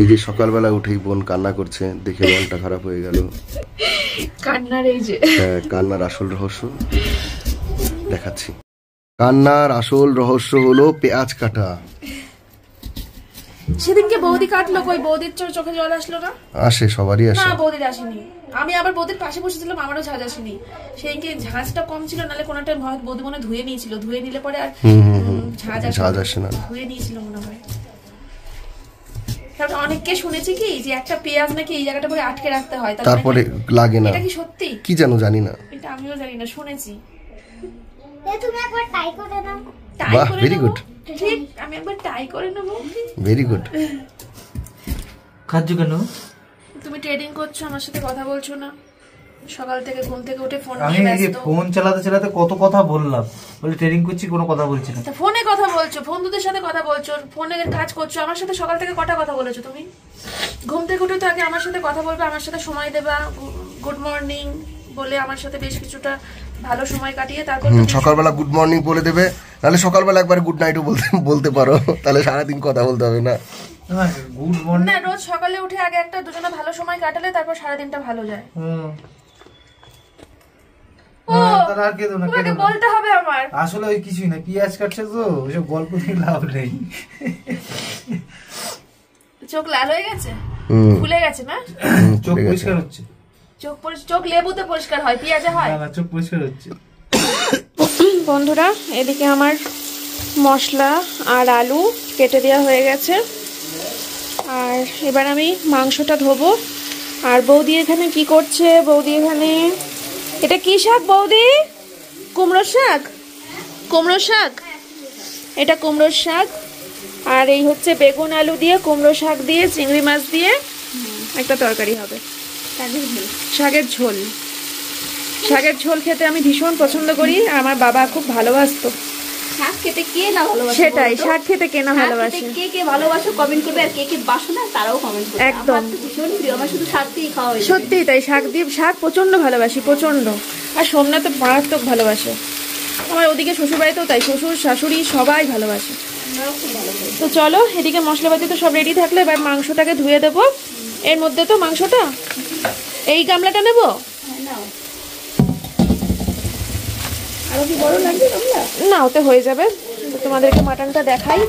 এই যে সকালবেলা উঠেই বোন কান্না করছে, দেখে মনটা খারাপ হয়ে গেল। কান্নার এই যে কান্নার আসল রহস্য দেখাচ্ছি। কান্নার আসল রহস্য হলো পেঁয়াজ কাটা। সেদিনকে বৌদি কাটলো, কই বৌদির চোখে জল আসলো না? আসে, সবারই আসে। না, বৌদির আসেনি। আমি আবার বৌদির পাশে বসেছিলাম, আমারও ঝাঁজ আসেনি। সেদিনকে ঝাঁজটা কম ছিল, নাহলে কোনোটা বৌদি মনে ধুয়ে নিয়েছিল, ধুয়ে নিলে পরে আর ঝাঁজ আসে না, ধুয়ে নিয়েছিল মনে হয়। তারপরে অনেককে শুনেছি কি যে একটা পেঁয়াজ নাকি এই জায়গাটা পরে আটকে রাখতে হয়, তারপরে লাগে না। এটা কি সত্যি? কি জানি না, এটা আমিও জানি না, শুনেছি। তুমি একবার ট্রাই করে নাও। বাহ, ভেরি গুড। ঠিক, আমি একবার ট্রাই করে নেব। Very good. খাচ্ছ কেন? তুমি ট্রেডিং করছো, আমার সাথে কথা বলছো না। সকাল থেকে ঘুম থেকে উঠে ফোন আমি নিয়ে এই যে ব্যস্ত। ফোন চালাতে চালাতে কত কথা বললাম, বলে ট্রেডিং করছি, কোনো কথা বলছি না। ফোনে কথা বলছো, বন্ধুদের সাথে কথা বলছো, ফোনে কাজ করছো। আমার সাথে সকাল থেকে কটা কথা বলেছো তুমি? ঘুম থেকে উঠে তো আগে আমার সাথে কথা বলবে, আমার সাথে সময় দেবা, গুড মর্নিং বলে আমার সাথে বেশ কিছুটা ভালো সময় কাটিয়ে তারপর সকালবেলা গুড মর্নিং বলে দেবে, নাহলে সকালবেলা একবার গুড নাইটও বলতে পারো, তাহলে সারাদিন কথা বলতে হবে না। গুড মর্নিং না, রোজ সকালে উঠে আগে একটা দুজনে ভালো সময় কাটালে তারপর সারাদিনটা ভালো যায়। বলতে হবে আমার। আসলে ওই কিছুই না, পেঁয়াজ কাটছে তো, ওইসব গল্প দিয়ে লাভ নেই। চোখ লাল হয়ে গেছে, ফুলে গেছে না? চোখ পরিষ্কার হচ্ছে। চোখ লেবুতে পরিষ্কার হয়, পেঁয়াজে হয় না? চোখ পরিষ্কার হচ্ছে। বন্ধুরা, এদিকে আমার মশলা আর আলু কেটে দেওয়া হয়ে গেছে, আর এবার আমি মাংসটা ধোবো। আর বৌদি এখানে কি করছে? বৌদি এখানে, এটা কি শাক বৌদি? কুমড়োর শাক? কুমড়োর শাক, এটা কুমড়োর শাক। আর এই হচ্ছে বেগুন আলু দিয়ে, কুমড়ো শাক দিয়ে, চিংড়ি মাছ দিয়ে একটা তরকারি হবে। শাকের ঝোল। শাকের ঝোল খেতে আমি ভীষণ পছন্দ করি, আমার বাবা খুব ভালোবাসতো। শাক খেতে কে না ভালোবাসে? সেটাই, শাক খেতে কে না ভালোবাসে? কে কে ভালোবাসো কমেন্ট করবে, আর কে কে বাসো না তারাও কমেন্ট করবে। একদম ভীষণ প্রিয়, আমার শুধু শাক দিয়ে খাওয়া হয়। সত্যি তাই, শাক দিয়ে, শাক প্রচন্ড ভালোবাসি, প্রচন্ড। আর সোমনাথ তো মারাত্মক ভালোবাসে। আমার ওদিকে শ্বশুরবাড়িতেও তাই, শ্বশুর শাশুড়ি সবাই ভালোবাসে। তো চলো, এদিকে মশলাপাতি তো সব রেডি থাকলে এবার মাংসটাকে ধুয়ে দেবো। এর মধ্যে তো মাংসটা, এই গামলাটা নেবো। আরো কি বড় লাগবে গামলা? না, ওতে হয়ে যাবে। তোমাদেরকে মাটনটা দেখাই।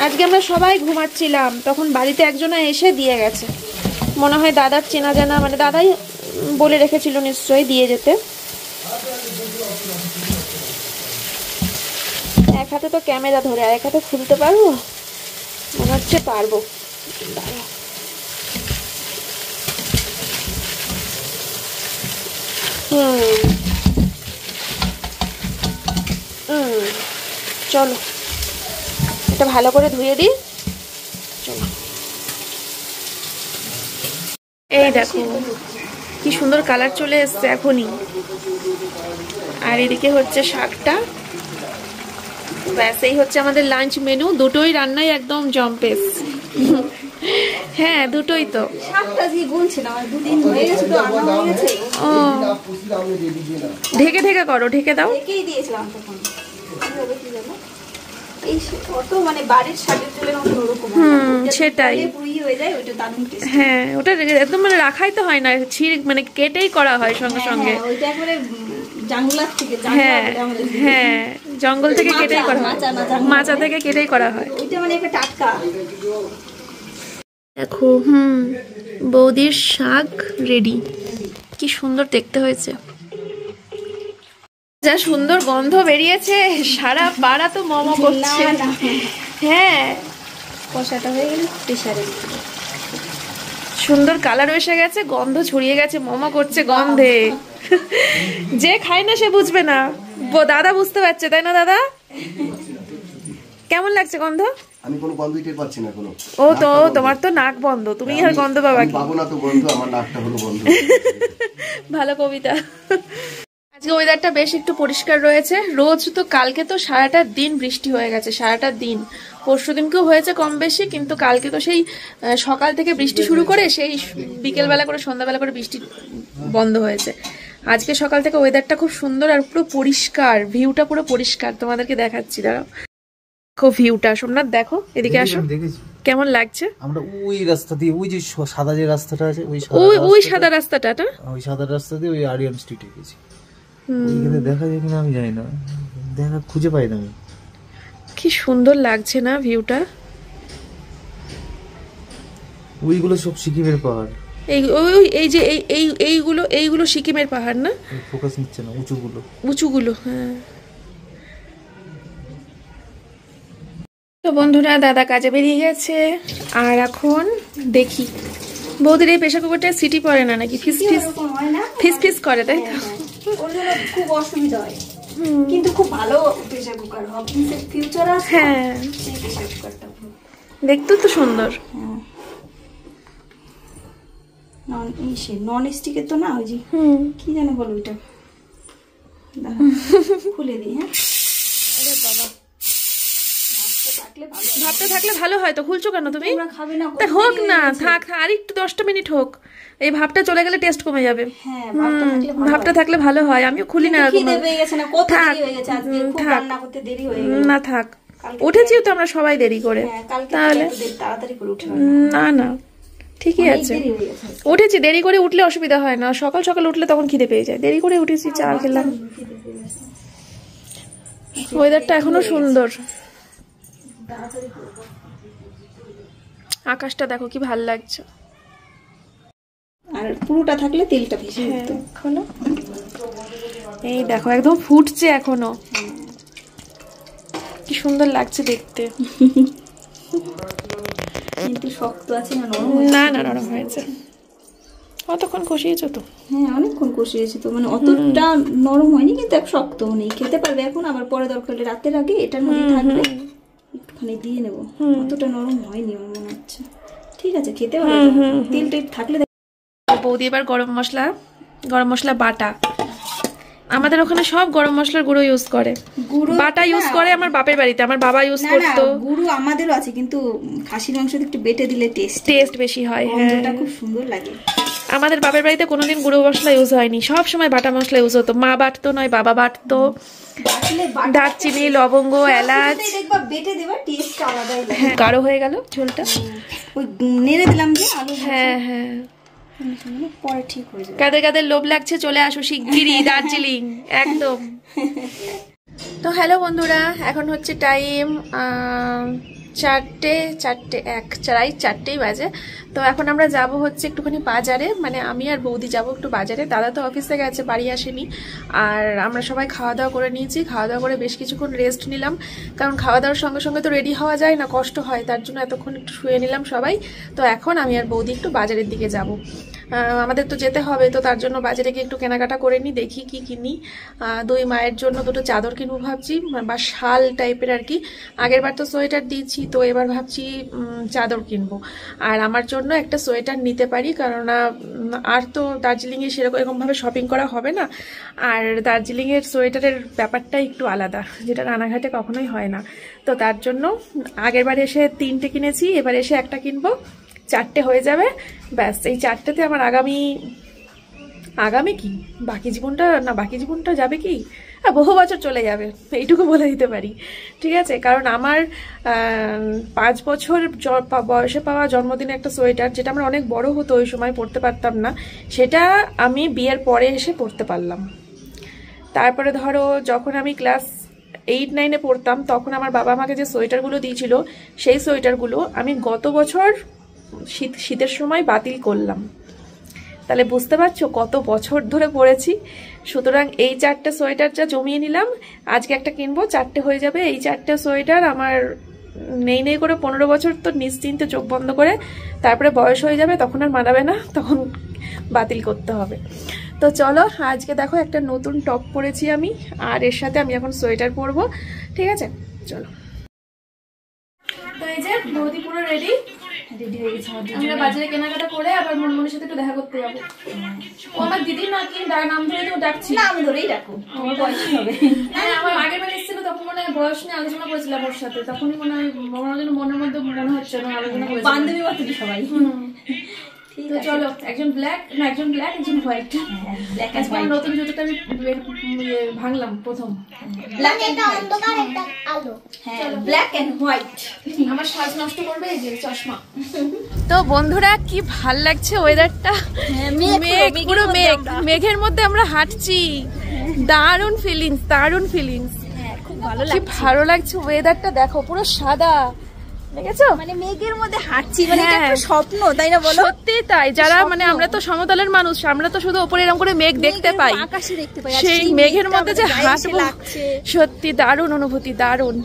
আজকে আমরা সবাই ঘুমাচ্ছিলাম, তখন বাড়িতে একজনা এসে দিয়ে গেছে। মনে হয় দাদার চেনা জানা, মানে দাদাই বলে রেখেছিল নিশ্চয়ই দিয়ে যেতে। এক হাতে তো ক্যামেরা ধরে, আর এক হাতে খুলতে পারবো? মনে হচ্ছে পারবো। চলো, এটা ভালো করে ধুয়ে দিই। চলো, এই দেখো কি সুন্দর কালার চলে এসছে এখনই। আর এদিকে হচ্ছে শাকটা। ব্যাস, এই হচ্ছে আমাদের লাঞ্চ মেনু। দুটোই রান্নাই একদম জম্পেস। হ্যাঁ, দুটোই তো। শাকটা দিয়ে গুনছিলাম, আর দুদিন হয়ে গেছে তো রান্না হয়ে গেছে। ও, ঢেকে ঢেকে করো, ঢেকে দাও। ঢেকেই দিয়েছিলাম তখন। কি জানো, এই অত মানে বাড়ির শাকের চুলের মতো ওরকম। সেটাই। পুড়িয়ে হয়ে যায়, ওইটা দারুণ টেস্ট। হ্যাঁ, ওটা একদম মানে রাখাই তো হয় না, মানে কেটেই করা হয় সঙ্গে সঙ্গে। ওইটা একবারে জাংলার থেকে, হ্যাঁ হ্যাঁ, জঙ্গল থেকে কেটেই করা হয়, মাচা থেকে কেটেই করা হয়। ওইটা মানে একটা টাটকা। দেখো, বৌদির শাক রেডি। কি সুন্দর দেখতে হয়েছে, যা সুন্দর গন্ধ বেরিয়েছে, সারা পাড়া তো মোমো করছে। হ্যাঁ, কষাটা হয়ে গেলে প্রেসারে সুন্দর কালার এসে গেছে, গন্ধ ছড়িয়ে গেছে, মোমো করছে গন্ধে। যে খায় না সে বুঝবে না, দাদা বুঝতে পারছে, তাই না দাদা? কেমন লাগছে গন্ধ? আমি কোনো গন্ধই টের পাচ্ছি না কোনো। ও তো, তোমার তো নাক বন্ধ, তুমি আর গন্ধ পাবা কি? পাবো না তো গন্ধ, আমার নাকটা হলো বন্ধ। ভালো কবিতা। আজকে ওয়েদারটা বেশ একটু পরিষ্কার রয়েছে। রোজ তো, কালকে তো সারাটা দিন বৃষ্টি হয়ে গেছে, সারাটা দিন। পরশু দিনকেও হয়েছে কম বেশি, কিন্তু কালকে তো সেই সকাল থেকে বৃষ্টি শুরু করে সেই বিকেলবেলা করে সন্ধ্যাবেলা করে বৃষ্টি বন্ধ হয়েছে। আজকে সকাল থেকে ওয়েদারটা খুব সুন্দর আর পুরো পরিষ্কার, ভিউটা পুরো পরিষ্কার। তোমাদেরকে দেখাচ্ছি, দাঁড়াও। খুব ভিউটা সোমনাথ দেখো এদিকে আসো, দেখেছি কেমন লাগছে? আমরা ওই রাস্তা দিয়ে, ওই যে সাদা যে রাস্তাটা আছে, ওই সাদা রাস্তাটা না, ওই সাদা রাস্তা দিয়ে ওই আরিয়ান স্ট্রিটে গেছি। ওইখানে দেখা যায় কিনা আমি জানি না, দেখা খুঁজে পাই না আমি। কি সুন্দর লাগছে না ভিউটা? ওইগুলো সব সিকিমের পাহাড়। এই যে এইগুলো সিকিমের পাহাড় না? ফোকাস নিচ্ছে না, উঁচুগুলো। হ্যাঁ। তো বন্ধুরা দাদা কাজে বেরিয়ে গেছে, আর এখন দেখি বৌদির এই প্রেসার কুকারটা সিটি পড়ে না নাকি ফিস ফিস করে, তাই তো? খুব অসুবিধা হয়, কিন্তু খুব ভালো প্রেসার কুকার হবে, ফিউচার আছে। হ্যাঁ, প্রেসার কুকারটা দেখতেও তো সুন্দর। নন স্টিকের তো না, ওই যে কি জানো বলো ওইটা, খুলে দিই। হ্যাঁ, ভাবতে থাকলে ভালো হয় তো, খুলছো কেন তুমি? খাবে না? হোক না, থাক আর একটু 10টা মিনিট হোক, এই ভাবটা চলে গেলে টেস্ট কমে যাবে। হ্যাঁ, ভাবটা থাকলে ভালো হয়, আমিও খুলি না। না থাক, উঠেছিও তো আমরা সবাই দেরি করে, তাহলে তাড়াতাড়ি করে উঠে না না ঠিকই আছে, উঠেছি দেরি করে উঠলে অসুবিধা হয় না, সকাল সকাল উঠলে তখন খিদে পেয়ে যায়, দেরি করে উঠেছি, চা খেলাম। ওয়েদারটা এখনো সুন্দর, আকাশটা দেখো কি ভাল লাগছে, আর পুরোটা থাকলে তেলটা ভেসে যেত। এই দেখো একদম ফুটছে এখনো, কি সুন্দর লাগছে দেখতে। কিন্তু শক্ত আছে না নরম? না না নরম হয়েছে, অতক্ষণ কষিয়েছো তো? হ্যাঁ, অনেকক্ষণ কষিয়েছি তো, মানে অতটা নরম হয়নি, কিন্তু এক শক্ত নেই, খেতে পারবে এখন, আবার পরে দরকার হলে রাতের আগে এটার মধ্যে থাকবে, একটুখানি দিয়ে নেবো। অতটা নরম হয়নি আমার মনে হচ্ছে, ঠিক আছে খেতে পারবে, তেলটা থাকলে। বৌদি এবার গরম মশলা বাটা, আমাদের ওখানে সব গরম মশলার গুঁড়ো ইউজ করে, বাটা ইউজ করে। আমার বাপের বাড়িতে আমার বাবা ইউজ করতো। গুঁড়ো আমাদেরও আছে, কিন্তু খাসির মাংস একটু বেটে দিলে টেস্ট বেশি হয়। হ্যাঁ, খুব সুন্দর লাগে। আমাদের বাপের বাড়িতে কোনোদিন গুঁড়ো মশলা ইউজ হয়নি, সব সময় বাটা মশলা ইউজ হতো। মা বাটতো নয় বাবা বাটতো, দারচিনি লবঙ্গ এলাচ বেটে দেবা, টেস্ট আলাদাই লাগে। হ্যাঁ, গাঢ় হয়ে গেল ঝোলটা, ওই নেড়ে দিলাম যে আলু। হ্যাঁ হ্যাঁ, পরে ঠিক হয়ে যাবে। কাদের কাদের লোভ লাগছে চলে আসো শিগগিরই দার্জিলিং একদম। তো হ্যালো বন্ধুরা, এখন হচ্ছে টাইম 4:01 বাজে। তো এখন আমরা যাব হচ্ছে একটুখানি বাজারে, মানে আমি আর বৌদি যাব একটু বাজারে। দাদা তো অফিস থেকে গেছে, বাড়ি আসেনি। আর আমরা সবাই খাওয়া দাওয়া করে নিয়েছি, খাওয়া দাওয়া করে বেশ কিছুক্ষণ রেস্ট নিলাম, কারণ খাওয়া দাওয়ার সঙ্গে সঙ্গে তো রেডি হওয়া যায় না, কষ্ট হয়, তার জন্য এতক্ষণ একটু শুয়ে নিলাম সবাই। তো এখন আমি আর বৌদি একটু বাজারের দিকে যাব, আমাদের তো যেতে হবে, তো তার জন্য বাজারে গিয়ে একটু কেনাকাটা করে নিই, দেখি কি কিনি। দুই মায়ের জন্য দুটো চাদর কিনবো ভাবছি, বা শাল টাইপের আর কি। আগের বার তো সোয়েটার দিয়েছি, তো এবার ভাবছি চাদর কিনবো। আর আমার জন্য একটা সোয়েটার নিতে পারি, কারণ আর তো দার্জিলিংয়ে সেরকম এরকমভাবে শপিং করা হবে না। আর দার্জিলিংয়ের সোয়েটারের ব্যাপারটা একটু আলাদা, যেটা রানাঘাটে কখনোই হয় না। তো তার জন্য আগের বার এসে 3টে কিনেছি, এবার এসে একটা কিনবো, 4টে হয়ে যাবে ব্যাস। এই 4টেতে আমার আগামী কি বাকি জীবনটা যাবে কি, বহু বছর চলে যাবে, এইটুকু বলে দিতে পারি, ঠিক আছে? কারণ আমার 5 বছর বয়সে পাওয়া জন্মদিনে একটা সোয়েটার, যেটা আমার অনেক বড় হতো, ওই সময় পরতে পারতাম না, সেটা আমি বিয়ের পরে এসে পরতে পারলাম। তারপরে ধরো যখন আমি ক্লাস 8-9-এ পড়তাম, তখন আমার বাবা আমাকে যে সোয়েটারগুলো দিয়েছিল, সেই সোয়েটারগুলো আমি গত বছর শীতের সময় বাতিল করলাম। তাহলে বুঝতে পারছো কত বছর ধরে পরেছি। সুতরাং এই 4টে সোয়েটার যা জমিয়ে নিলাম, আজকে একটা কিনবো, 4টে হয়ে যাবে। এই 4টে সোয়েটার আমার নেই করে 15 বছর তো নিশ্চিন্তে চোখ বন্ধ করে, তারপরে বয়স হয়ে যাবে, তখন আর মানাবে না, তখন বাতিল করতে হবে। তো চলো, আজকে দেখো একটা নতুন টপ পরেছি আমি, আর এর সাথে আমি এখন সোয়েটার পরবো, ঠিক আছে? চলো। তো এই যে বৌদি পুরো রেডি হয়ে গেছে, আমরা বাজারে কেনাকাটা করে আবার মনমনির সাথে একটু দেখা করতে যাবো। ও আমার দিদি নাকি নাম ধরে তো ডাকছি, নাম ধরেই ডাকো, আমার বয়সই হবে। হ্যাঁ, আমার আগের বার এসেছিল, তখন মনে হয় বয়স নিয়ে আলোচনা করেছিলাম ওর সাথে, তখনই মনে হয় মনের মধ্যে মনে হচ্ছে না আলোচনা করেছি, বান্ধবী মতনই সবাই। ঠিক তো চলো, একজন ব্ল্যাক না একজন ব্ল্যাক একজন হোয়াইট। আজকে নতুন জুতোটা আমি ভাঙলাম প্রথম। ব্ল্যাক এন্ড অন্ধকার একটা আলো। হ্যাঁ, ব্ল্যাক এন্ড হোয়াইট। আমার সাজ নষ্ট করবে এই যে চশমা। তো বন্ধুরা কি ভাল লাগছে ওয়েদারটা, মেঘ পুরো মেঘ, মেঘের মধ্যে আমরা হাঁটছি, দারুণ ফিলিংস, দারুণ ফিলিংস। খুব ভালো কি ভালো লাগছে ওয়েদারটা, দেখো পুরো সাদা, দেখেছো? মানে মেঘের মধ্যে হাঁটছি, মানে এটা একটা স্বপ্ন, তাই না বলো? সত্যি তাই। যারা মানে আমরা তো সমতলের মানুষ, আমরা তো শুধু উপরে এরকম করে মেঘ দেখতে পাই, আকাশে দেখতে পাই, সেই মেঘের মধ্যে যে হাঁটবো, সত্যি দারুণ অনুভূতি, দারুণ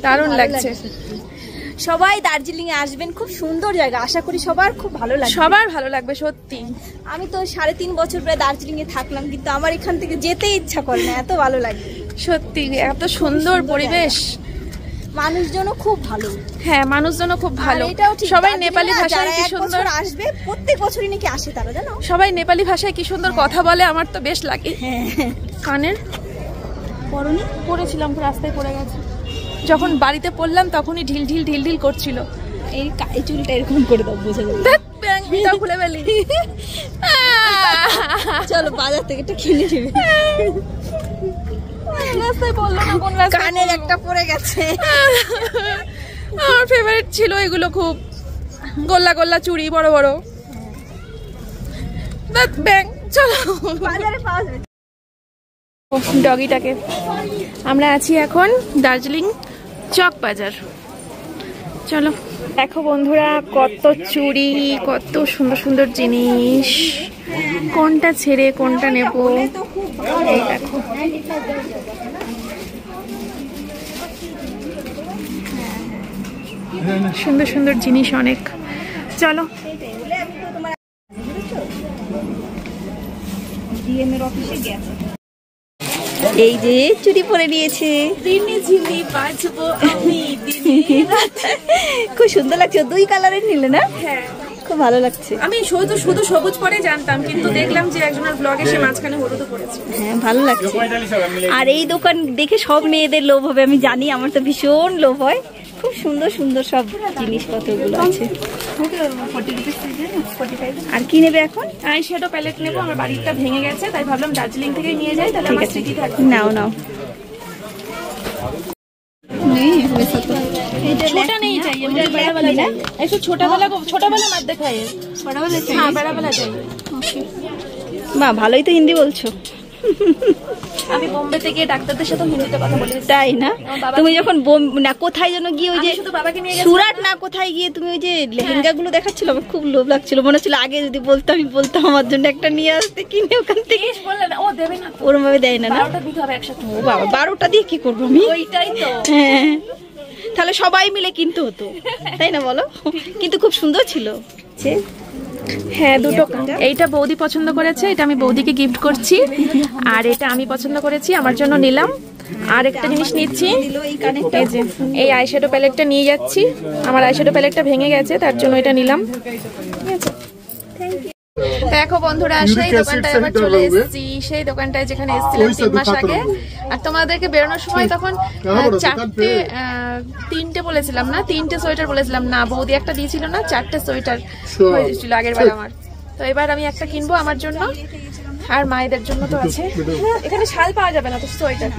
দারুণ লাগছে। সবাই দার্জিলিং এ আসবেন, খুব সুন্দর জায়গা, আশা করি সবার খুব ভালো লাগবে, সবার ভালো লাগবে সত্যি। আমি তো 3.5 বছর প্রায় দার্জিলিং এ থাকলাম, কিন্তু আমার এখান থেকে যেতে ইচ্ছা করে না, এত ভালো লাগে সত্যি, এত সুন্দর পরিবেশ, মানুষজনও খুব ভালো। হ্যাঁ, মানুষজনও খুব ভালো। এটাও ঠিক, সবাই নেপালি ভাষায় কি সুন্দর আসবে, প্রত্যেক বছরই নাকি আসে তারা, জানো? সবাই নেপালি ভাষায় কি সুন্দর কথা বলে, আমার তো বেশ লাগে। কানের পরনি পড়েছিলাম, রাস্তায় পড়ে গেছে, যখন বাড়িতে পড়লাম তখনই ঢিল ঢিল ঢিল ঢিল করছিল। এই চুলটা এরকম করে দাও, বুঝে যাবে। ব্যাংকটা খুলে ফেলি। চলো বাজার থেকে একটা কিনে নেবে। রাস্তায় বললো না কোন রাস্তায়, কানের একটা পড়ে গেছে। আমার ফেভারিট ছিল এগুলো খুব, গোল্লা গোল্লা চুড়ি বড় বড়। ব্যাংক চলো, বাজারে পাওয়া যাবে। ডগিটাকে আমরা আছি এখন দার্জিলিং চক বাজার। চলো দেখো বন্ধুরা, কত চুড়ি, কত সুন্দর সুন্দর জিনিস, কোনটা ছেড়ে কোনটা নেব। এই দেখো, সুন্দর সুন্দর জিনিস অনেক। চলো ডিএম এর অফিসে গেছে। এই যে চুড়ি পরে নিয়েছে, দিনে ঝিলি বাজবো আমি, খুব সুন্দর লাগছে। 2 কালারের নিলে না? হ্যাঁ, খুব ভালো লাগছে। আমি শুধু সবুজ পরে জানতাম, কিন্তু দেখলাম যে একজনের ব্লগে সে মাঝখানে হলুদও পরেছে। হ্যাঁ, ভালো লাগছে। আর এই দোকান দেখে সব মেয়েদের লোভ হবে, আমি জানি, আমার তো ভীষণ লোভ হয়। খুব সুন্দর সুন্দর সব জিনিসপত্রগুলো আছে। আর কি নেবে এখন? আই শ্যাডো প্যালেট নেবো, আমার বাড়িটা ভেঙে গেছে, তাই ভাবলাম দার্জিলিং থেকে নিয়ে যাই, তাহলে আমার স্মৃতি থাকবে। নাও নাও, छोटा नहीं चाहिए मुझे, बड़ा वाला चाहिए। ऐसे छोटा वाला मत दिखाइए, बड़ा वाला चाहिए। हाँ, बड़ा वाला चाहिए। মা ভালোই তো হিন্দি বলছো। আমি বোম্বেতে গিয়ে ডাক্তারদের সাথে হিন্দিতে কথা বলি। তাই না? তুমি যখন না কোথায় যেন গিয়ে, ওই যে শুধু বাবাকে নিয়ে সুরাট না কোথায় গিয়ে তুমি ওই যে লেহেঙ্গা গুলো দেখাচ্ছিল, আমার খুব লোভ লাগছিল, মনে হচ্ছিল আগে যদি বলতাম, আমি বলতাম আমার জন্য একটা নিয়ে আসতে, কিনে ওখান থেকে। বললে না, ও দেবে না, ওরম ভাবে দেয় না। 12টা দিতে হবে একসাথে। ও বাবা, 12টা দিয়ে কি করবো আমি? ওইটাই তো। হ্যাঁ, তাহলে সবাই মিলে কিনতে হতো, তাই না বলো? কিন্তু খুব সুন্দর ছিল। হ্যাঁ, দুটো। এইটা বৌদি পছন্দ করেছে, এটা আমি বৌদিকে গিফট করছি, আর এটা আমি পছন্দ করেছি, আমার জন্য নিলাম। আর একটা জিনিস নিচ্ছি, এই যে এই আইশ্যাডো প্যালেটটা নিয়ে যাচ্ছি, আমার আইশ্যাডো প্যালেটটা ভেঙে গেছে, তার জন্য এটা নিলাম। ঠিক আছে, দেখো বন্ধুরা, সেই দোকানটায় আবার চলে এসেছি, সেই দোকানটায় যেখানে এসেছিলাম 3 মাস আগে। আর তোমাদেরকে বেরোনোর সময় তখন 3টে বলেছিলাম না, 3টে সোয়েটার বলেছিলাম না, বৌদি একটা দিয়েছিল না, 4টে সোয়েটার হয়েছিল আগের বার আমার। তো এবার আমি একটা কিনবো আমার জন্য, আর মায়েদের জন্য তো আছে। এখানে শাল পাওয়া যাবে না, তো সোয়েটার,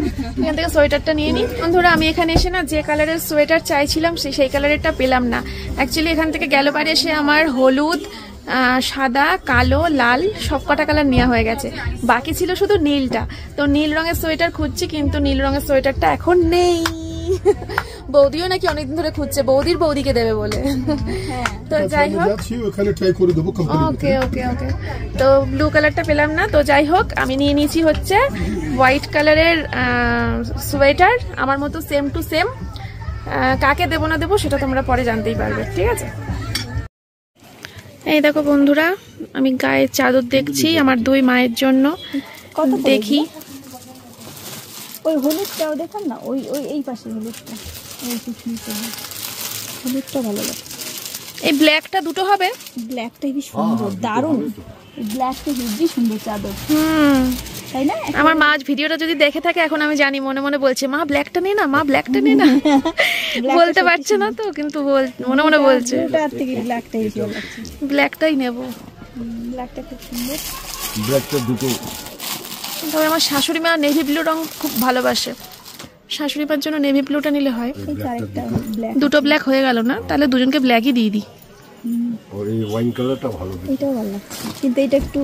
এখান থেকে সোয়েটারটা নিয়ে নিই। বন্ধুরা, আমি এখানে এসে না যে কালারের সোয়েটার চাইছিলাম সেই কালারেরটা পেলাম না। অ্যাকচুয়ালি এখান থেকে গেলবারে এসে আমার হলুদ, সাদা, কালো, লাল সব কটা কালার নেওয়া হয়ে গেছে, বাকি ছিল শুধু নীলটা। তো নীল রঙের সোয়েটার খুঁজছি, কিন্তু নীল রঙের সোয়েটারটা এখন নেই। বৌদিও নাকি অনেকদিন ধরে খুঁজছে, বৌদিকে দেবে বলে। তো যাই হোক, ওকে ওকে ওকে, তো ব্লু কালারটা পেলাম না। তো যাই হোক, আমি নিয়ে নিয়েছি হচ্ছে হোয়াইট কালারের সোয়েটার, আমার মতো সেম টু সেম। কাকে দেবো না দেবো সেটা তোমরা পরে জানতেই পারবে, ঠিক আছে? এই দেখো বন্ধুরা, আমি গায়ের চাদর দেখছি আমার 2 মায়ের জন্য। দেখি ওই হলুদটাও দেখান না, ওই ওই এই পাশে হলুদটা, হলুদটা ভালো লাগে। এই ব্ল্যাকটা দুটো হবে, ব্ল্যাকটা হেবি সুন্দর, দারুণ। ব্ল্যাকটা হেবি সুন্দর চাদর। তাই না? আমার মা আজ ভিডিওটা যদি দেখে থাকে এখন আমি জানি মনে মনে বলছে মা ব্ল্যাকটা নে না, মা ব্ল্যাকটা নে না। বলতে পারছে না তো, কিন্তু মনে মনে বলছে ওটার থেকে ব্ল্যাকটাই বেশি ভালো লাগছে। ব্ল্যাকটাই নেব। ব্ল্যাকটা খুব সুন্দর। ব্ল্যাকটা দুটো। তবে আমার শাশুড়ি মা নেভি ব্লু রং খুব ভালোবাসে, শাশুড়ি মার জন্য নেভি ব্লুটা নিলে হয়। এই তো আরেকটা ব্ল্যাক, দুটো ব্ল্যাক হয়ে গেল না? তাহলে দুজনকে ব্ল্যাকই দিয়ে দিই। আর এই ওয়াইন কালারটা ভালো। এটাও ভালো লাগছে, কিন্তু এটা একটু,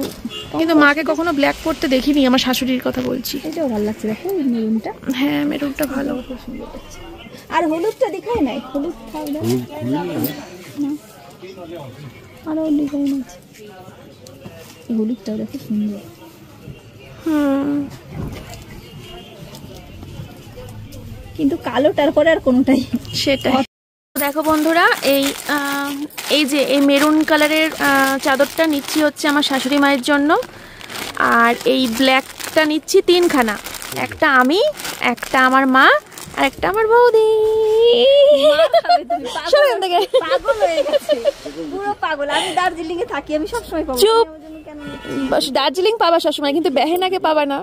কিন্তু মাকে কখনো ব্ল্যাক পরতে দেখিনি, আমার শাশুড়ির কথা বলছি। এটাও ভালো লাগছে, দেখো এই মেরুনটা। হ্যাঁ মেরুনটা ভালো। খুব সুন্দর লাগছে। আর হলুদটা দেখায় নাই, হলুদ থাকবে না, আরো ডিজাইন আছে। এই হলুদটাও দেখো সুন্দর। কিন্তু কালোটার পরে আর কোনোটাই সেটাই। দেখো বন্ধুরা, এই যে এই মেরুন কালারের চাদরটা নিচ্ছি হচ্ছে আমার শাশুড়ি মায়ের জন্য, আর এই ব্ল্যাকটা নিচ্ছি 3খানা, একটা আমি, একটা আমার মা, আর একটা আমার বৌদি। পাগল হয়ে গেছে, পুরো পাগল। আমি দার্জিলিং এ থাকি, আমি সবসময় পাবো। চুপ, দার্জিলিং পাবা সবসময়, কিন্তু বেহেনাকে পাবা না।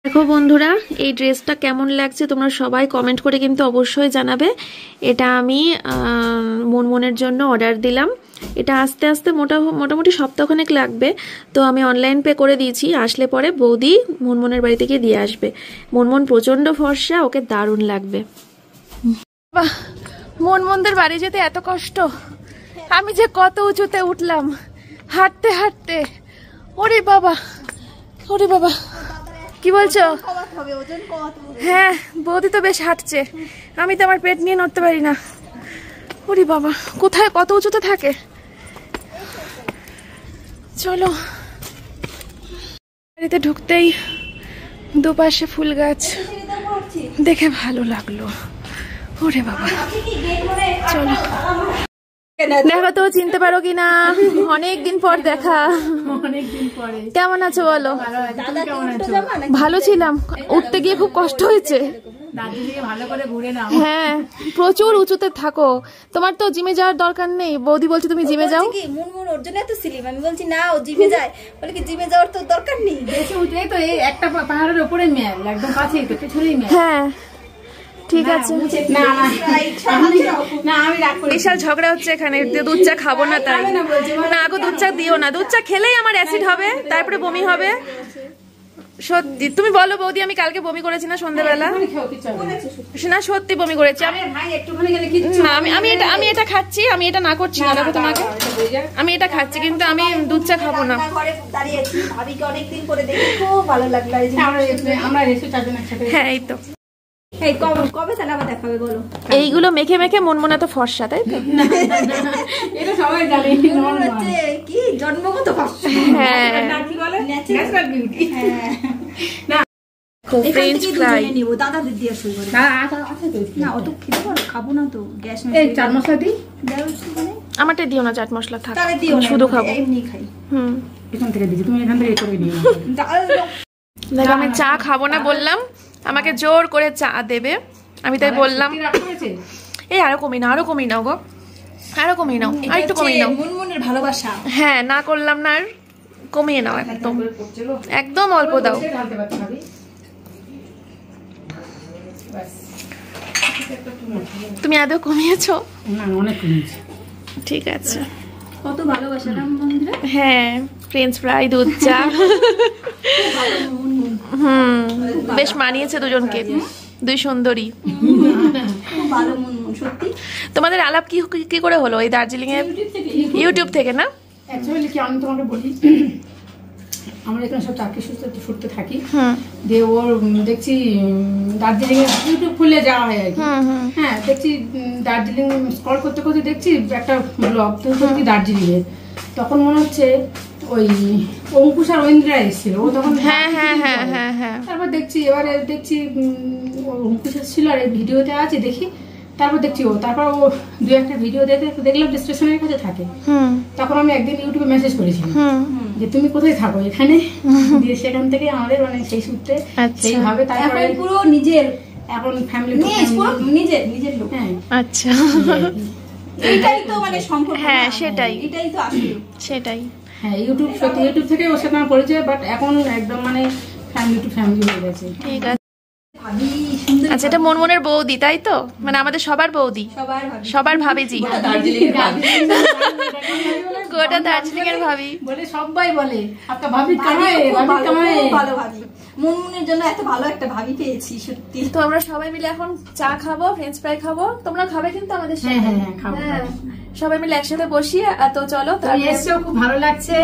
দেখো বন্ধুরা, এই ড্রেসটা কেমন লাগছে তোমরা সবাই কমেন্ট করে কিন্তু অবশ্যই জানাবে। এটা আমি মনমনের জন্য অর্ডার দিলাম। এটা আস্তে আস্তে মোটামুটি সপ্তাহখানেক লাগবে, তো আমি অনলাইন পে করে দিয়েছি। আসলে পরে বৌদি মনমনের বাড়ি থেকে দিয়ে আসবে। মনমন প্রচণ্ড ফর্সা, ওকে দারুণ লাগবে। বাহ, মনমনদের বাড়ি যেতে এত কষ্ট, আমি যে কত উঁচুতে উঠলাম হাঁটতে হাঁটতে। ওরে বাবা, ওরে বাবা, কি বলছো? হ্যাঁ, বৌদি তো বেশ হাঁটছে, আমি তো আমার পেট নিয়ে নড়তে পারি না। ওরে বাবা, কোথায় কত উঁচুতে থাকে। চলো, বাড়িতে ঢুকতেই দুপাশে ফুল গাছ দেখে ভালো লাগলো। ওরে বাবা, চলো। দেখো তো চিনতে পারো কিনা, অনেকদিন পর দেখা। কেমন আছো বলো? ভালো ছিলাম, উঠতে গিয়ে খুব কষ্ট হয়েছে। হ্যাঁ, প্রচুর উঁচুতে থাকো, তোমার তো জিমে যাওয়ার দরকার নেই। বৌদি বলছে তুমি জিমে যাও। মুনমুন ওর জন্য তো সিলিম, আমি বলছি না ও জিমে যায়, বলে কি জিমে যাওয়ার তো দরকার নেই। বেশি উঠে তো এই একটা পাহাড়ের উপরে মেল, একদম কাছেই তো, পেছনেই মেল। হ্যাঁ ঠিক আছে। বিশাল ঝগড়া হচ্ছে এখানে, দুধ চা খাবো না তাই। না আগো দুধ চা দিও না, দুধ চা খেলেই আমার অ্যাসিড হবে, তারপরে বমি হবে। সত্যি তুমি বলো বৌদি, আমি কালকে বমি করেছি না সন্ধ্যাবেলা? না সত্যি বমি করেছি আমি। না আমি এটা খাচ্ছি, আমি এটা না করছি না, দেখো তোমাকে আমি এটা খাচ্ছি, কিন্তু আমি দুধ চা খাবো না। হ্যাঁ এই তো, এইগুলো মেখে মেখে মনমনা তো ফর্সা, তাই তো? এটা সবাই জানে, কি জন্মগত ফর্সা। হ্যাঁ, ন্যাচারাল বিউটি। ফ্রেঞ্চ ফ্রাই দাদাদের দিয়ে শুরু করে না, অত খেতে পারো, খাবো না তো, গ্যাস চাট মশলা দিই। আমারটা দিও না, চাট মশলা থাক, শুধু খাবো, এমনি খাই। এখান থেকে দিচ্ছি, তুমি এখান থেকে করে নিও। দেখো আমি চা খাবো না বললাম, আমাকে জোর করে চা দেবে, আমি তাই বললাম এই আরো কমিয়ে নাও, আরো কমিয়ে নাও গো, আরো কমিয়ে নাও, আর একটু কমিয়ে নাও। মুনমুনের ভালোবাসা। হ্যাঁ না করলাম না, আর কমিয়ে নাও, একদম একদম অল্প দাও। তুমি আদৌ কমিয়েছো? না অনেক কমিয়েছি। ঠিক আছে, কত ভালোবাসা না বন্ধুরা। হ্যাঁ, ফ্রেঞ্চ ফ্রাই, দুধ চা, বেশ মানিয়েছে দুজনকে, দুই সুন্দরী। ভালো মুনমুন, সত্যি। তোমাদের আলাপ কি করে হলো এই দার্জিলিং এ? ইউটিউব থেকে না? অ্যাকচুয়ালি কি আমি তোমাকে বলি, আমরা এখানে সব চাকরি সূত্রে থাকি, দিয়ে ওর দেখছি দার্জিলিং এ ইউটিউব খুলে যাওয়া হয় আর কি। হ্যাঁ, দেখছি দার্জিলিং স্ক্রল করতে করতে দেখছি একটা ব্লগ, তো দেখছি দার্জিলিং এর, তখন মনে হচ্ছে ওই অঙ্কুশ আর ঐন্দ্রা এসেছিল, ও তখন। হ্যাঁ হ্যাঁ হ্যাঁ হ্যাঁ হ্যাঁ। তারপর দেখছি, এবারে দেখছি অঙ্কুশ এসেছিল আর এই ভিডিওতে আছে দেখি, তারপর দেখছি ও, তারপর ও দু একটা ভিডিও দেখলাম স্টেশনের কাছে থাকে। তখন আমি একদিন ইউটিউবে মেসেজ করেছিলাম যে তুমি কোথায় থাকো এখানে, দিয়ে সেখান থেকে আমাদের মানে সেই সূত্রে সেইভাবে তারপরে পুরো নিজের, এখন ফ্যামিলি নিজের লোক। হ্যাঁ আচ্ছা, এটাই তো মানে সম্পর্ক। হ্যাঁ সেটাই, এটাই তো আসলে সেটাই। হ্যাঁ, ইউটিউব থেকে ওর সাথে আমার পরিচয়, বাট এখন একদম মানে ফ্যামিলি টু ফ্যামিলি হয়ে গেছে। ঠিক আছে। আচ্ছা, এটা মনমনের বৌদি তাই তো? মানে আমাদের সবার বৌদি, সবার ভাবিজি, গোটা দার্জিলিং এর ভাবি বলে, সবাই বলে আপকা ভাবি কামায়, ভাবি কামায়। ভালো ভাবি, মনমনের জন্য এত ভালো একটা ভাবি পেয়েছি সত্যি। তো আমরা সবাই মিলে এখন চা খাবো, ফ্রেঞ্চ ফ্রাই খাবো, তোমরা খাবে কিন্তু আমাদের সাথে। হ্যাঁ হ্যাঁ খাবো। সবাই মিলে একসাথে বসি। তো চলো, তুমি এসেছো, খুব ভালো লাগছে।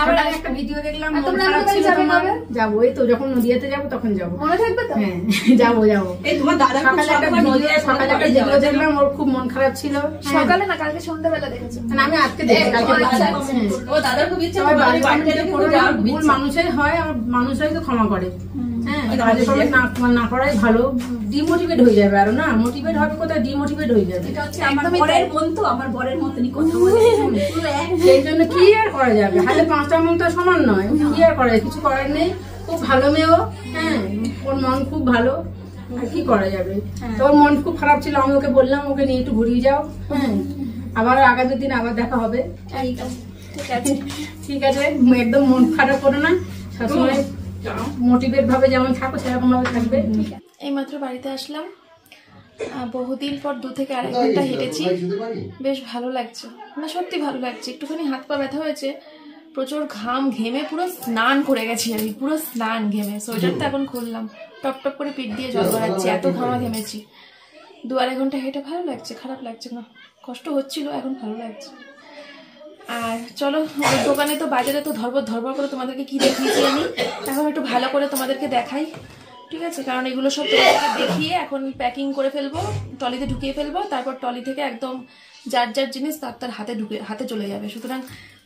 আমরা একটা ভিডিও দেখলাম, তোমরা আমাদের বাড়ি যাবে কবে? যাবো, এই তো যখন নদিয়াতে যাবো তখন যাবো। মনে থাকবে তো? হ্যাঁ যাবো যাবো। এই তোমার দাদা সকালে একটা ভিডিও দেখলাম, ওর খুব মন খারাপ ছিল। সকালে না, কালকে সন্ধ্যাবেলা দেখেছো? না, আমি আজকে দেখছি, কালকে ও দাদার খুব ইচ্ছা ভুল মানুষের হয়, আর মানুষরাই তো ক্ষমা করে। হ্যাঁ, না করাই ভালো। ডিমোটিভেট হয়ে যাবে আরো, না মোটিভেট হবে কোথায়, ডিমোটিভেট হয়ে যাবে। আমার বরের মন তো আমার বরের মতনই কথা বলে। সেই জন্য কি আর করা যাবে, হাতে 5টা মন তো সমান নয়, কি আর করা যায়, কিছু করার নেই। খুব ভালো মেয়েও, হ্যাঁ, ওর মন খুব ভালো, আর কি করা যাবে। তোর মন খুব খারাপ ছিল, আমি ওকে বললাম ওকে নিয়ে একটু ঘুরিয়ে যাও। হ্যাঁ, আবার আগামী দিন আবার দেখা হবে। ঠিক আছে, একদম মন খারাপ করো না, সবসময় মোটিভেট ভাবে যেমন থাকো সেরকম ভাবে থাকবে। এইমাত্র বাড়িতে আসলাম, বহুদিন পর 2 থেকে আড়াই ঘন্টা হেঁটেছি, বেশ ভালো লাগছে। না সত্যি ভালো লাগছে, একটুখানি হাত পা ব্যথা হয়েছে, প্রচুর ঘাম ঘেমে পুরো স্নান করে গেছি আমি, পুরো স্নান ঘেমে। সোয়েটারটা এখন খুললাম, টপ টপ করে পিঠ দিয়ে জল গড়াচ্ছে, এত ঘামা ঘেমেছি। 2-2.5 ঘন্টা হেঁটে ভালো লাগছে, খারাপ লাগছে না, কষ্ট হচ্ছিল, এখন ভালো লাগছে। আর চলো, দোকানে তো বাজারে তো ধরবর করে তোমাদেরকে কি দেখিয়েছি আমি, এখন একটু ভালো করে তোমাদেরকে দেখাই, ঠিক আছে? কারণ এগুলো সব তোমাদেরকে দেখিয়ে এখন প্যাকিং করে ফেলবো, ট্রলিতে ঢুকিয়ে ফেলবো, তারপর ট্রলি থেকে একদম যার যার জিনিস তার হাতে চলে যাবে। সুতরাং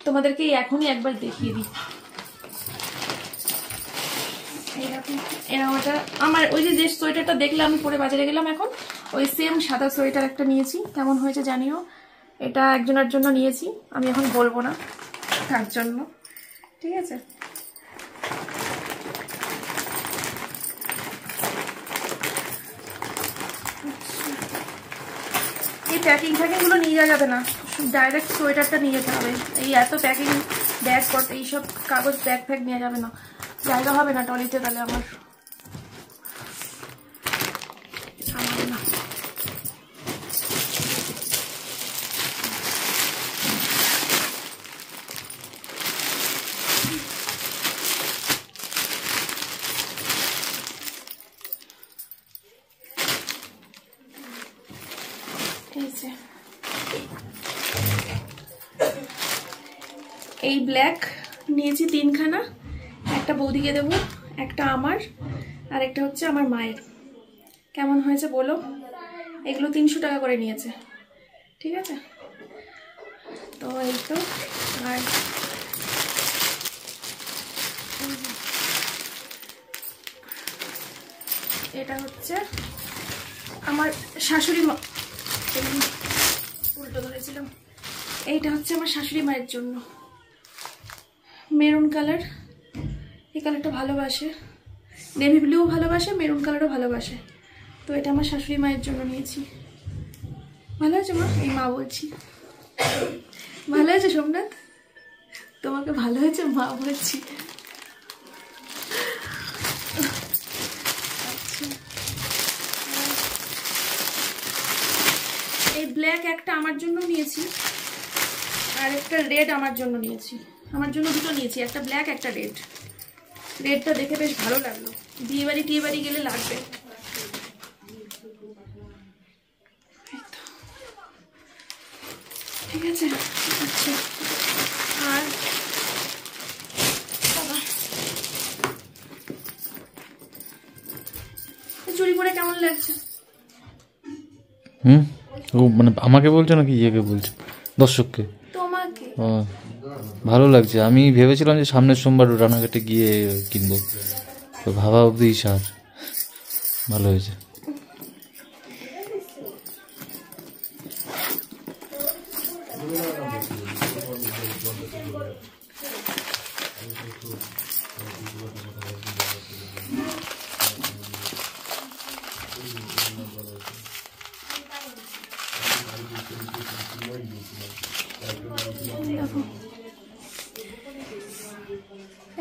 তোমাদেরকে এখনই একবার দেখিয়ে দিই। এরকম আমার ওই যে সোয়েটারটা দেখলে আমি পরে বাজারে গেলাম, এখন ওই সেম সাদা সোয়েটার একটা নিয়েছি, কেমন হয়েছে জানিও। এটা একজনের জন্য নিয়েছি, আমি এখন বলবো না তার জন্য, ঠিক আছে? এই প্যাকিং গুলো নিয়ে যাওয়া যাবে না, ডাইরেক্ট সোয়েটারটা নিয়ে যেতে হবে। এই এত প্যাকিং ব্যাগ করতে এইসব কাগজ ব্যাগ নিয়ে যাবে না, জায়গা হবে না ট্রলিতে, তাহলে আমার না। এই ব্ল্যাক নিয়েছি 3খানা, একটা বৌদিকে দেবো, একটা আমার, আর একটা হচ্ছে আমার মায়ের। কেমন হয়েছে বলো? এগুলো 300 টাকা করে নিয়েছে, ঠিক আছে? তো এই তো। আর এটা হচ্ছে আমার শাশুড়ি মা, উল্টো ধরেছিলাম। এইটা হচ্ছে আমার শাশুড়ি মায়ের জন্য, মেরুন কালার, এই কালারটা ভালোবাসে, নেভি ব্লুও ভালোবাসে, মেরুন কালারও ভালোবাসে। তো এটা আমার শাশুড়ি মায়ের জন্য নিয়েছি। ভালো আছে মা? এই মা বলছি, ভালো আছে সোমনাথ? তোমাকে ভালো হয়েছে মা বলছি। এই ব্ল্যাক একটা আমার জন্য নিয়েছি, আর একটা রেড আমার জন্য নিয়েছি। আমার জন্য দুটো নিয়েছি, একটা ব্ল্যাক একটা রেড। রেডটা দেখে বেশ ভালো লাগলো, বিয়ে বাড়ি গেলে লাগবে। ঠিক আছে, আচ্ছা। আর চুরি করে কেমন লাগছে? ও মানে আমাকে বলছো নাকি ইয়েকে বলছো? দর্শককে? তোমাকে। ও ভালো লাগছে। আমি ভেবেছিলাম যে সামনের সোমবার রানাঘাটে গিয়ে কিনবো, তো ভাবা অবধি সার ভালো হয়েছে।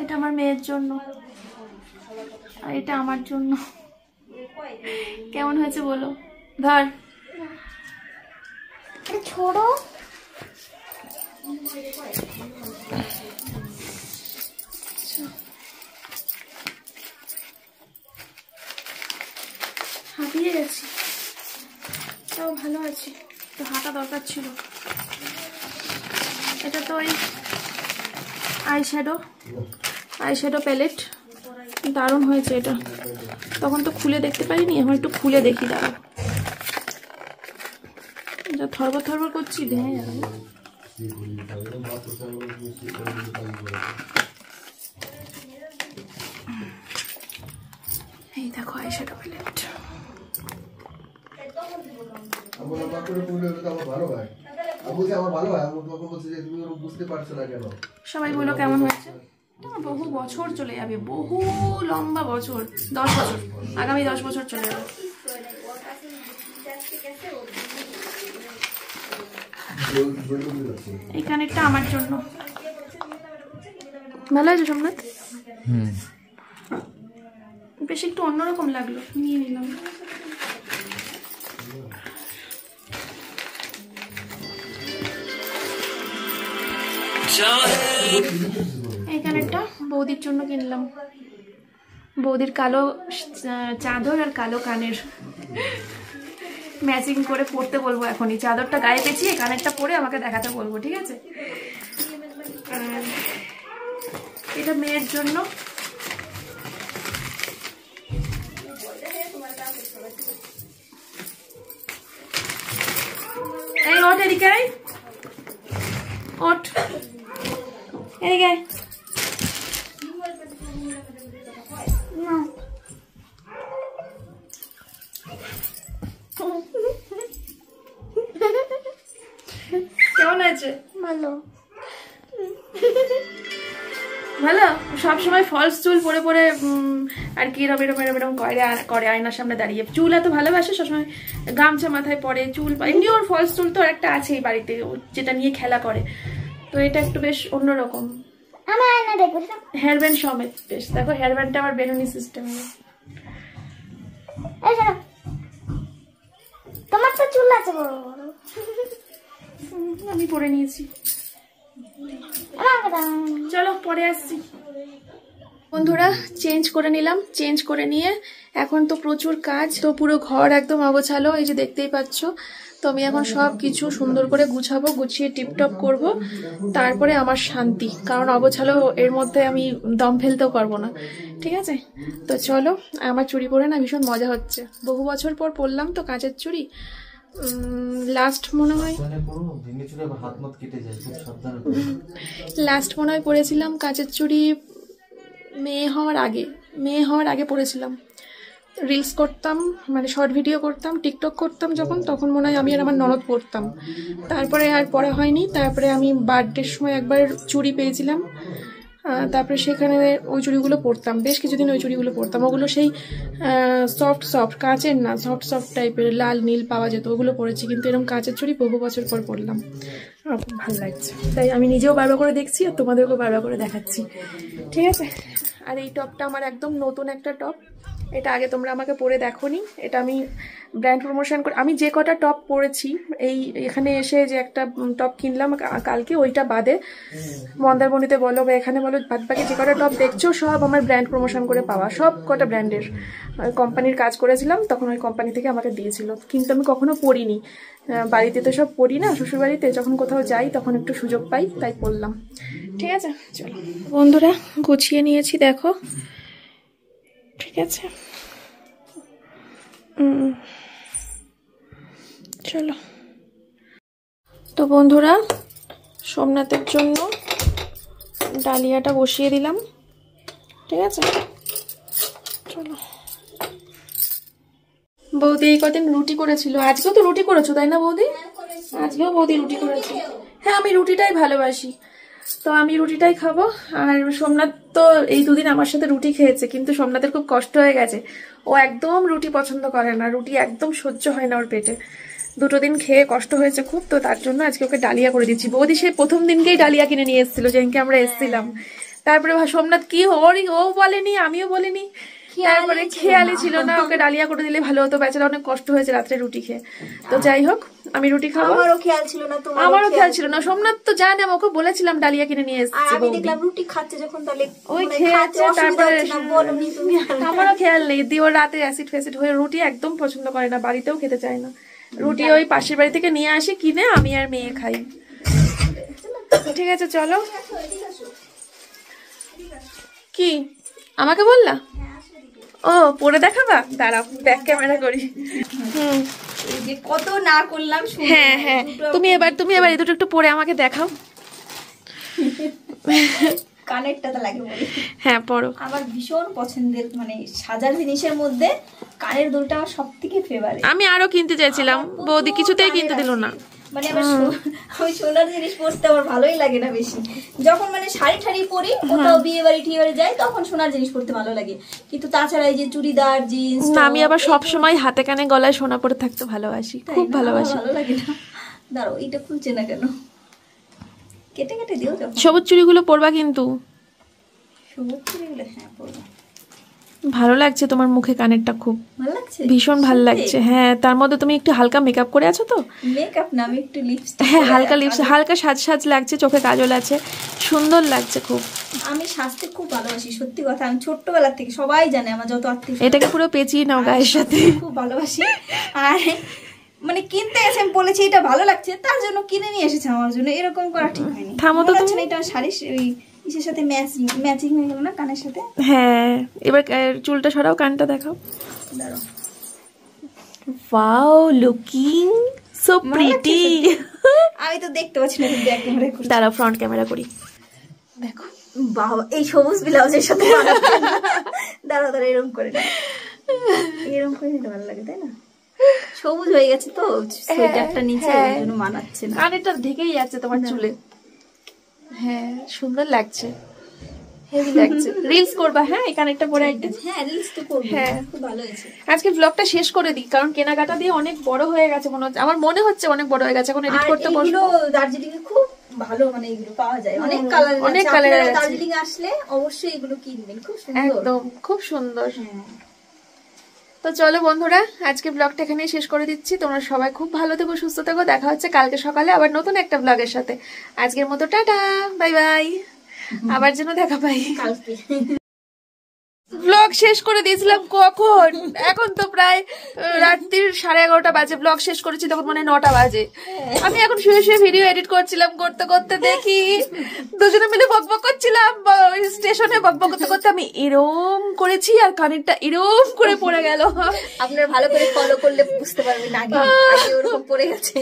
এটা আমার মেয়ে মেয়ের জন্য, আর এটা আমার জন্য। কেমন হয়েছে বলো? ধর ছোড়ো। হাঁপিয়ে গেছি, তাও ভালো আছি, তো হাঁটা দরকার ছিল। এটা তো ওই আইশ্যাডো প্যালেট, দারুণ হয়েছে এটা। তখন তো খুলে দেখতে পারিনি, এখন একটু খুলে দেখি। দাঁড়া, যা থরবর থরবর করছি ভেঙে যাবে। এই দেখো আইশ্যাডো প্যালেট। সবাই বলো কেমন হয়েছে? বহু বছর চলে যাবে, বহু লম্বা বছর, 10 বছর, আগামী 10 বছর চলে যাবে। এই কানেরটা আমার জন্য। ভালো আছে সোমনাথ? বেশ একটু অন্যরকম লাগলো, নিয়ে নিলাম। এই কানেরটা বৌদির জন্য কিনলাম। বৌদির কালো চাদর আর কালো কানের ম্যাচিং করে পরতে বলবো এখনই। চাদরটা গায়ে পেঁচিয়ে কানেরটা পরে আমাকে দেখাতে বলবো, ঠিক আছে? এটা মেয়ের জন্য। এই ওঠ, এদিকে আয়, ওঠ, এদিকে আয়। কেমন আছে? ভালো ভালো। সবসময় ফলস চুল পরে পরে আর কি এরকম করে আয়নার সামনে দাঁড়িয়ে। চুল এত ভালোবাসে, সবসময় গামছা মাথায় পরে, চুল এমনি ওর ফলস চুল তো একটা আছেই বাড়িতে, যেটা নিয়ে খেলা করে। তো এটা একটু বেশ অন্যরকম, হেয়ার ব্যান্ড সমেত। বেশ দেখো, হেয়ার ব্যান্ডটা আবার বেরোনি সিস্টেম। তোমার তো চুল আছে বড় বড়, আমি পরে নিয়েছি। চলো পরে আসছি। বন্ধুরা চেঞ্জ করে নিলাম, চেঞ্জ করে নিয়ে এখন তো প্রচুর কাজ, তো পুরো ঘর একদম অগোছালো, এই যে দেখতেই পাচ্ছ। তো আমি এখন সব কিছু সুন্দর করে গুছাবো, গুছিয়ে টিপটপ করব, তারপরে আমার শান্তি। কারণ অগোছালো এর মধ্যে আমি দম ফেলতেও পারবো না, ঠিক আছে? তো চলো, আমার চুড়ি পরে না ভীষণ মজা হচ্ছে। বহু বছর পর পরলাম তো কাঁচের চুড়ি। লাস্ট মনে হয় পরেছিলাম কাঁচের চুড়ি মেয়ে হওয়ার আগে পরেছিলাম। রিলস করতাম, মানে শর্ট ভিডিও করতাম, টিকটক করতাম যখন, তখন মনে হয় আমি আর আমার ননদ পরতাম। তারপরে আর পরা হয়নি। তারপরে আমি বার্থডের সময় একবার চুড়ি পেয়েছিলাম, তারপরে সেখানে ওই চুড়িগুলো পরতাম, বেশ কিছুদিন ওই চুড়িগুলো পরতাম। ওগুলো সেই সফট কাঁচের না, সফট টাইপের, লাল নীল পাওয়া যেত, ওগুলো পরেছি। কিন্তু এরকম কাঁচের চুড়ি বহু বছর পর পরলাম, আমার খুব ভালো লাগছে। তাই আমি নিজেও বারবার করে দেখছি আর তোমাদেরকেও বারবার করে দেখাচ্ছি, ঠিক আছে? আর এই টপটা আমার একদম নতুন একটা টপ, এটা আগে তোমরা আমাকে পরে দেখোনি। এটা আমি ব্র্যান্ড প্রমোশন করে, আমি যে কটা টপ পরেছি এখানে এসে, যে একটা টপ কিনলাম কালকে, ওইটা বাদে মন্দারমণিতে বলো বা এখানে বলো, বাদ বাকি যে কটা টপ দেখছো সব আমার ব্র্যান্ড প্রমোশন করে পাওয়া, সব কটা ব্র্যান্ডের। কোম্পানির কাজ করেছিলাম তখন, ওই কোম্পানি থেকে আমাকে দিয়েছিল, কিন্তু আমি কখনো পরিনি। বাড়িতে তো সব পরি না, শ্বশুরবাড়িতে যখন কোথাও যাই তখন একটু সুযোগ পাই, তাই পরলাম, ঠিক আছে? চলো বন্ধুরা, গুছিয়ে নিয়েছি দেখো, ঠিক আছে? চলো। তো বন্ধুরা, সোমনাথের জন্য ডালিয়াটা বসিয়ে দিলাম, ঠিক আছে? চলো। বৌদি এই কদিন রুটি করেছিল, আজকেও তো রুটি করেছো তাই না বৌদি? আজকেও বৌদি রুটি করেছে। হ্যাঁ, আমি রুটিটাই ভালোবাসি, তো আমি রুটিটাই খাবো। আর সোমনাথ তো এই দুদিন আমার সাথে রুটি খেয়েছে, কিন্তু সোমনাথের খুব কষ্ট হয়ে গেছে, ও একদম রুটি পছন্দ করে না, রুটি একদম সহ্য হয় না ওর পেটে। 2 দিন খেয়ে কষ্ট হয়েছে খুব, তো তার জন্য আজকে ওকে ডালিয়া করে দিচ্ছি। বৌদি সে প্রথম দিনকেই ডালিয়া কিনে নিয়ে এসেছিল, যেদিনকে আমরা এসেছিলাম, তারপরে সোমনাথ কি ও বলেনি, আমিও বলিনি, তারপরে খেয়ালই ছিল না, ওকে ডালিয়া করে দিলে ভালো হতো, বেচারা অনেক কষ্ট হয়েছে রাত্রে রুটি খেয়ে। তো যাই হোক আমি রুটি খাবো। আমারও খেয়াল ছিল না, আমারও খেয়াল ছিল না। সোমনাথ তো জানে, আমি ওকে বলেছিলাম ডালিয়া কিনে নিয়ে এসেছি, আমি দেখলাম রুটি খাচ্ছে যখন, তাহলে ওই খেয়েছে। তারপরে আমারও খেয়াল নেই, দিয়ে ওর রাতে অ্যাসিড ফ্যাসিড হয়ে রুটি একদম পছন্দ করে না, বাড়িতেও খেতে চায় না রুটি। ওই পাশের বাড়ি থেকে নিয়ে আসি কিনে, আমি আর মেয়ে খাই। ঠিক আছে চলো। কি আমাকে বললা? ও পরে দেখাবা, দাঁড়াও ব্যাক ক্যামেরা করি। যে কত না করলাম। হ্যাঁ হ্যাঁ, তুমি এবার এই দুটো একটু পরে আমাকে দেখাও। কানেরটা তো লাগে বলি। হ্যাঁ পরো। আমার ভীষণ পছন্দের, মানে সাজার জিনিসের মধ্যে কানের দুলটা আমার সব থেকে ফেভারিট। আমি আরো কিনতে চাইছিলাম, বৌদি কিছুতেই কিনতে দিল না। মানে আমি সোনার জিনিস পরতে আমার ভালোই লাগে না বেশি। যখন মানে শাড়ি ঠাড়ি পরি, কোথাও বিয়ে বাড়ি টিয়ে বাড়ি যাই, তখন সোনার জিনিস পরতে ভালো লাগে। কিন্তু তাছাড়া এই যে চুড়িদার জিন্স, আমি আবার সব সময় হাতে কানে গলায় সোনা পরে থাকতে ভালোবাসি, খুব ভালোবাসি। ভালো লাগে না। দাঁড়াও, এটা খুলছে না কেন? কেটে কেটে দিও। যখন সবুজ চুড়িগুলো পরবা কিন্তু। সবুজ চুড়িগুলো হ্যাঁ পরবো। ভালো লাগছে তোমার মুখে কানেরটা, খুব ভালো লাগছে, ভীষণ ভালো লাগছে। হ্যাঁ, তার মধ্যে তুমি একটু হালকা মেকআপ করে আছো তো। মেকআপ না, আমি একটু লিপস্টিক। হ্যাঁ হালকা লিপস্টিক, হালকা সাজ লাগছে, চোখে কাজল আছে, সুন্দর লাগছে খুব। আমি সাজতে খুব ভালোবাসি, সত্যি কথা। আমি ছোট্টবেলা থেকে, সবাই জানে আমার যত আত্মীয়, এটাকে পুরো পেঁচিয়ে নাও গায়ের সাথে। খুব ভালোবাসি। আর মানে কিনতে এসে আমি বলেছি এটা ভালো লাগছে, তার জন্য কিনে নিয়ে এসেছে আমার জন্য। এরকম করা ঠিক হয়নি। থামো তো তুমি। এটা শাড়ি ওই ইসের সাথে ম্যাচিং হয়ে গেল না, কানের সাথে। হ্যাঁ এবার চুলটা সরাও, কানটা দেখাও। দাঁড়াও। Wow, looking so pretty. আমি তো দেখতে পাচ্ছি না, কিন্তু ব্যাক ক্যামেরা করছি। দাঁড়াও ফ্রন্ট ক্যামেরা করি, দেখো। বাবা, এই সবুজ ব্লাউজের সাথে দাঁড়াও এরকম করে না, এরকম করে নিতে ভালো লাগে, তাই না? সবুজ হয়ে গেছে তো সোয়েটারটা নিচে, ওই জন্য মানাচ্ছে না। কানেরটা ঢেকেই যাচ্ছে তোমার চুলে। হ্যাঁ সুন্দর লাগছে, হেভি লাগছে। রিলস করবা? হ্যাঁ এই কানেরটা পরে একটা। হ্যাঁ রিলস তো করব। হ্যাঁ খুব ভালো হয়েছে। আজকে ব্লগটা শেষ করে দিই, কারণ কেনাকাটা দিয়ে অনেক বড় হয়ে গেছে মনে হচ্ছে, আমার মনে হচ্ছে অনেক বড় হয়ে গেছে। এখন এডিট করতে বসবো। দার্জিলিং এ খুব ভালো, মানে এগুলো পাওয়া যায় অনেক কালার, অনেক কালারের আছে। দার্জিলিং আসলে অবশ্যই এগুলো কিনবেন, খুব সুন্দর, একদম খুব সুন্দর। তো চলো বন্ধুরা, আজকে ব্লগটা এখানে শেষ করে দিচ্ছি। তোমরা সবাই খুব ভালো থেকো, সুস্থ থেকো। দেখা হচ্ছে কালকে সকালে আবার নতুন একটা ব্লগের সাথে। আজকের মতো টাটা, বাই বাই। আবার যেন দেখা পাই কালকে। ব্লগ শেষ করে দিয়েছিলাম কখন? এখন তো প্রায় রাত্রির 11:30 বাজে। ব্লগ শেষ করেছি তখন মানে 9টা বাজে। আমি এখন শুয়ে শুয়ে ভিডিও এডিট করছিলাম, করতে করতে দেখি দুজনে মিলে বকবক করছিলাম। স্টেশনে বকবক করতে করতে আমি এরম করেছি, আর কানেরটা এরম করে পড়ে গেল। আপনারা ভালো করে ফলো করলে বুঝতে পারবেন, আগে ওরকম পড়ে গেছে।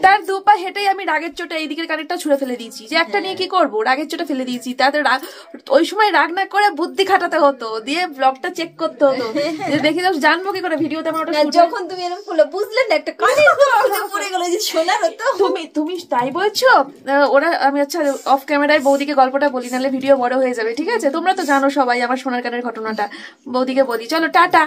তার দুপা হেঁটেই আমি রাগের চোটে এই দিকের কানেরটা ছুঁড়ে ফেলে দিয়েছি, যে একটা নিয়ে কি করবো, রাগের চোটে ফেলে দিয়েছি। তাতে ওই সময় রাগ না করে বুদ্ধি খাটাতে হতো, দিয়ে ব্লগটা চেক করতে হতো। দেখি জানবো কি করে ভিডিওতে আমার ওটা। যখন তুমি এরকম করলে বুঝলেন না, একটা কানের পড়ে গেল, যে শোনার হতো। তুমি তাই বলছো? ওরা আমি আচ্ছা অফ ক্যামেরায় বৌদিকে গল্পটা বলি, নাহলে ভিডিও বড় হয়ে যাবে। ঠিক আছে, তোমরা তো জানো সবাই আমার সোনার কানের ঘটনাটা, বৌদিকে বলি। চলো টাটা।